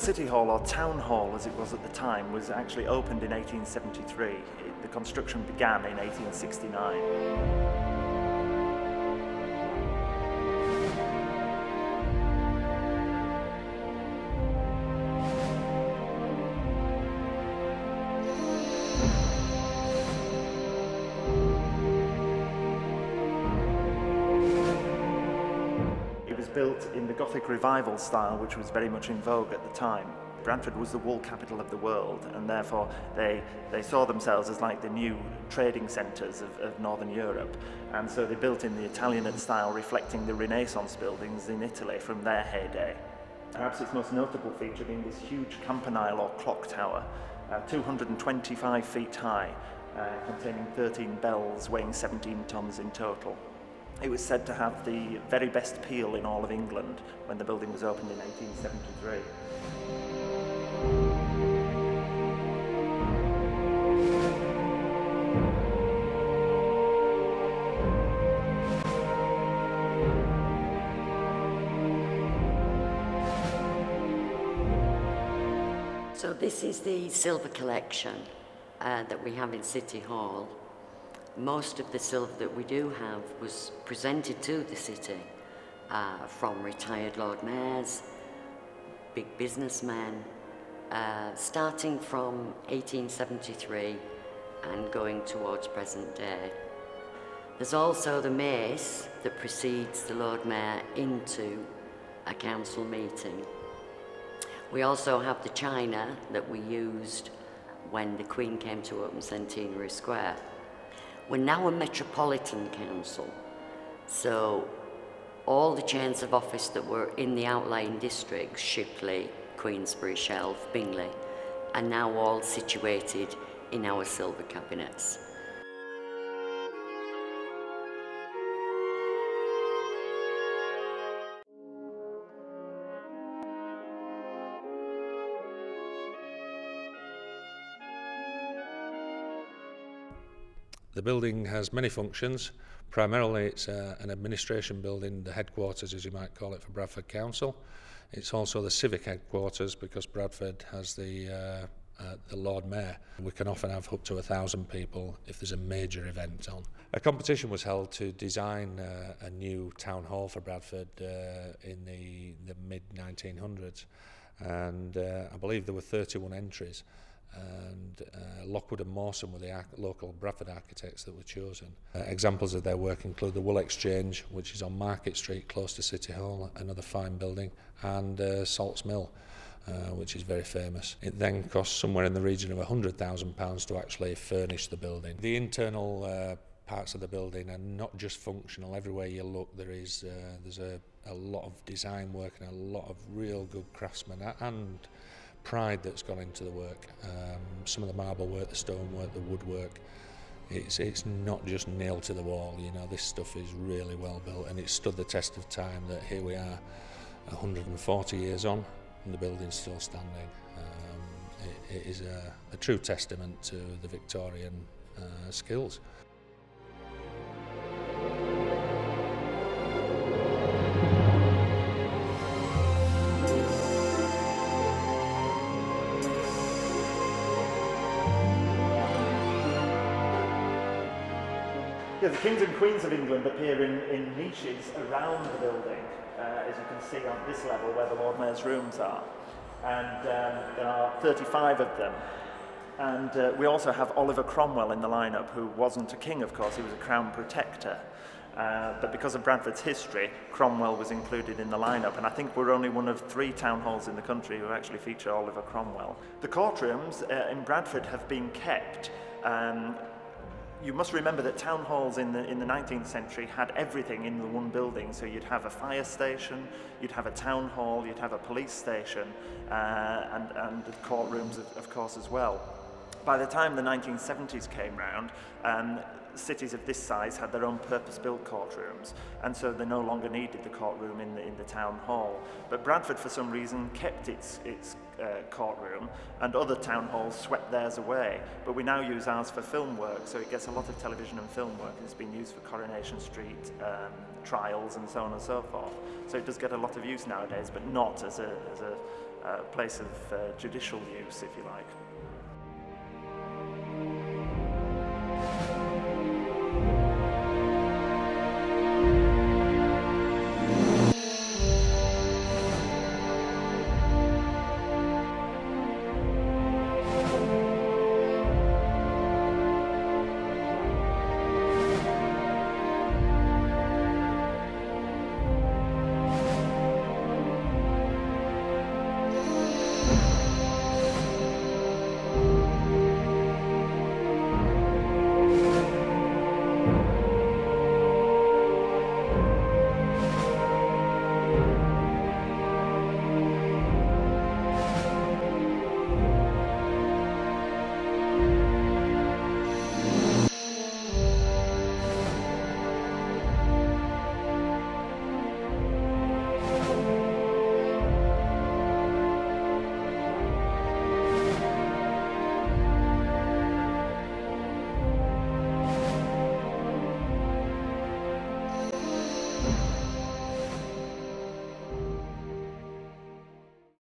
City Hall, or Town Hall as it was at the time, was actually opened in 1873. The construction began in 1869. Built in the Gothic Revival style, which was very much in vogue at the time. Bradford was the wool capital of the world, and therefore they saw themselves as like the new trading centres of Northern Europe, and so they built in the Italianate style, reflecting the Renaissance buildings in Italy from their heyday. Perhaps its most notable feature being this huge campanile or clock tower, 225 feet high, containing 13 bells weighing 17 tonnes in total. It was said to have the very best peal in all of England when the building was opened in 1873. So this is the silver collection that we have in City Hall. Most of the silver that we do have was presented to the city from retired Lord Mayors, big businessmen, starting from 1873 and going towards present day. There's also the mace that precedes the Lord Mayor into a council meeting. We also have the china that we used when the Queen came to open Centenary Square. We're now a metropolitan council, so all the chains of office that were in the outlying districts, Shipley, Queensbury, Shelf, Bingley, are now all situated in our silver cabinets. The building has many functions. Primarily it's an administration building, the headquarters as you might call it for Bradford Council. It's also the civic headquarters because Bradford has the Lord Mayor. We can often have up to 1,000 people if there's a major event on. A competition was held to design a new town hall for Bradford in the mid-1900s, and I believe there were 31 entries. And Lockwood and Mawson were the local Bradford architects that were chosen. Examples of their work include the Wool Exchange, which is on Market Street close to City Hall, another fine building, and Salts Mill, which is very famous. It then cost somewhere in the region of £100,000 to actually furnish the building. The internal parts of the building are not just functional. Everywhere you look there's a lot of design work and a lot of real good craftsmen and pride that's gone into the work. Some of the marble work, the stone work, the woodwork, it's not just nailed to the wall. You know, this stuff is really well built, and it's stood the test of time. That here we are 140 years on and the building's still standing. It is a true testament to the Victorian skills. Yeah, the kings and queens of England appear in niches around the building, as you can see on this level where the Lord Mayor's rooms are. And there are 35 of them. And we also have Oliver Cromwell in the lineup, who wasn't a king, of course, he was a crown protector. But because of Bradford's history, Cromwell was included in the lineup, and I think we're only one of 3 town halls in the country who actually feature Oliver Cromwell. The courtrooms in Bradford have been kept. You must remember that town halls in the 19th century had everything in the one building. So you'd have a fire station, you'd have a town hall, you'd have a police station, and the courtrooms, of course, as well. By the time the 1970s came round, cities of this size had their own purpose-built courtrooms, and so they no longer needed the courtroom in the town hall. But Bradford, for some reason, kept its courtroom, and other town halls swept theirs away. But we now use ours for film work, so it gets a lot of television and film work. It's been used for Coronation Street trials and so on and so forth. So it does get a lot of use nowadays, but not as a place of judicial use, if you like.